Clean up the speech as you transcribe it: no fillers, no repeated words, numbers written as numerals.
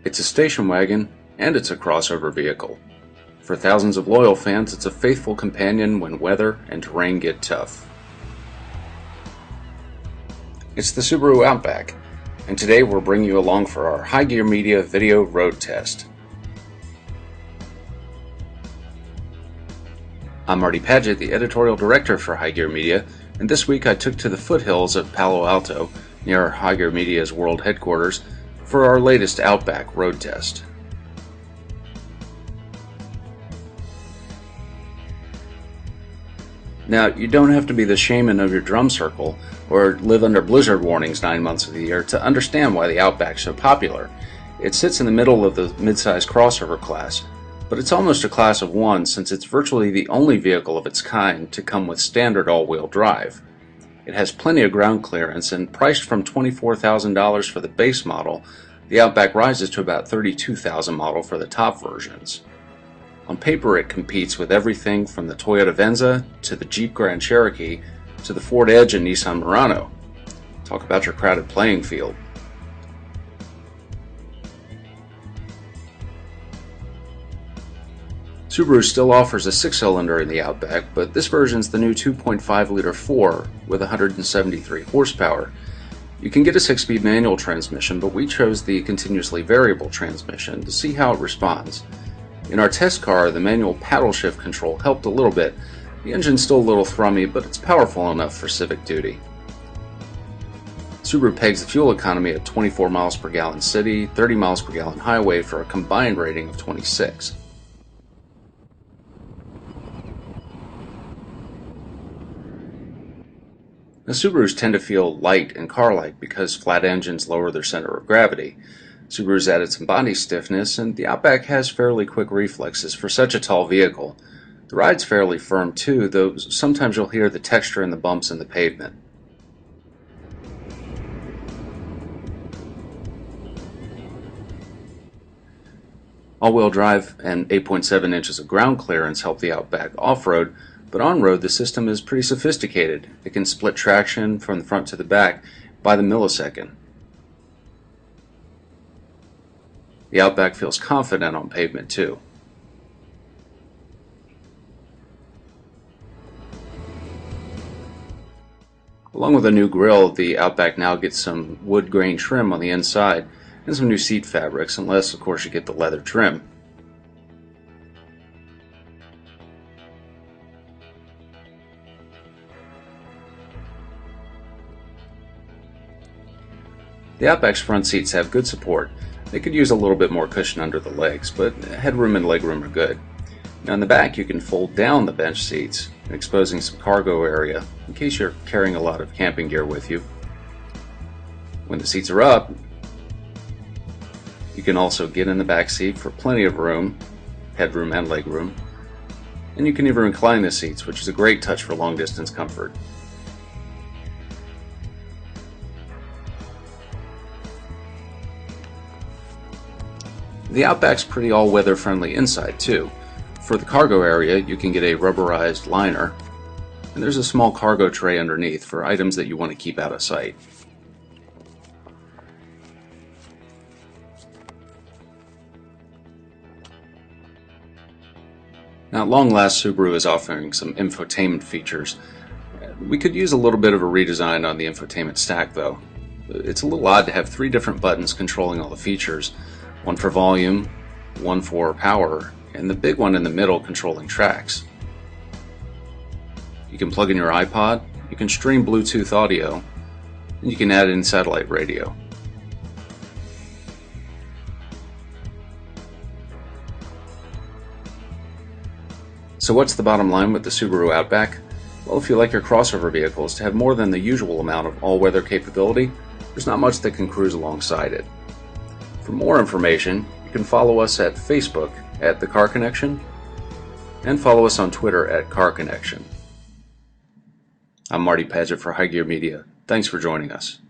It's a station wagon, and it's a crossover vehicle. For thousands of loyal fans, it's a faithful companion when weather and terrain get tough. It's the Subaru Outback, and today we're bringing you along for our High Gear Media video road test. I'm Marty Paget, the editorial director for High Gear Media, and this week I took to the foothills of Palo Alto, near High Gear Media's world headquarters, for our latest Outback road test. Now, you don't have to be the shaman of your drum circle or live under blizzard warnings 9 months of the year to understand why the Outback's so popular. It sits in the middle of the midsize crossover class, but it's almost a class of one since it's virtually the only vehicle of its kind to come with standard all-wheel drive. It has plenty of ground clearance, and priced from $24,000 for the base model, the Outback rises to about $32,000 model for the top versions. On paper, it competes with everything from the Toyota Venza to the Jeep Grand Cherokee to the Ford Edge and Nissan Murano. Talk about your crowded playing field. Subaru still offers a 6-cylinder in the Outback, but this version's the new 2.5-liter 4 with 173 horsepower. You can get a 6-speed manual transmission, but we chose the continuously variable transmission to see how it responds. In our test car, the manual paddle shift control helped a little bit. The engine's still a little thrummy, but it's powerful enough for civic duty. Subaru pegs the fuel economy at 24 miles per gallon city, 30 miles per gallon highway for a combined rating of 26. Now, Subarus tend to feel light and car-like because flat engines lower their center of gravity. Subaru's added some body stiffness, and the Outback has fairly quick reflexes for such a tall vehicle. The ride's fairly firm too, though sometimes you'll hear the texture in the bumps in the pavement. All-wheel drive and 8.7 inches of ground clearance help the Outback off-road, but on-road the system is pretty sophisticated. It can split traction from the front to the back by the millisecond. The Outback feels confident on pavement too. Along with a new grille, the Outback now gets some wood grain trim on the inside and some new seat fabrics, unless of course you get the leather trim. The Outback's front seats have good support. They could use a little bit more cushion under the legs, but headroom and legroom are good. Now in the back you can fold down the bench seats, exposing some cargo area in case you're carrying a lot of camping gear with you. When the seats are up, you can also get in the back seat for plenty of room, headroom and legroom, and you can even recline the seats, which is a great touch for long distance comfort. The Outback's pretty all-weather friendly inside too. For the cargo area, you can get a rubberized liner, and there's a small cargo tray underneath for items that you want to keep out of sight. Now at long last, Subaru is offering some infotainment features. We could use a little bit of a redesign on the infotainment stack though. It's a little odd to have 3 different buttons controlling all the features. One for volume, one for power, and the big one in the middle controlling tracks. You can plug in your iPod, you can stream Bluetooth audio, and you can add in satellite radio. So what's the bottom line with the Subaru Outback? Well, if you like your crossover vehicles to have more than the usual amount of all-weather capability, there's not much that can cruise alongside it. For more information, you can follow us at Facebook at The Car Connection and follow us on Twitter at Car Connection. I'm Marty Paget for High Gear Media. Thanks for joining us.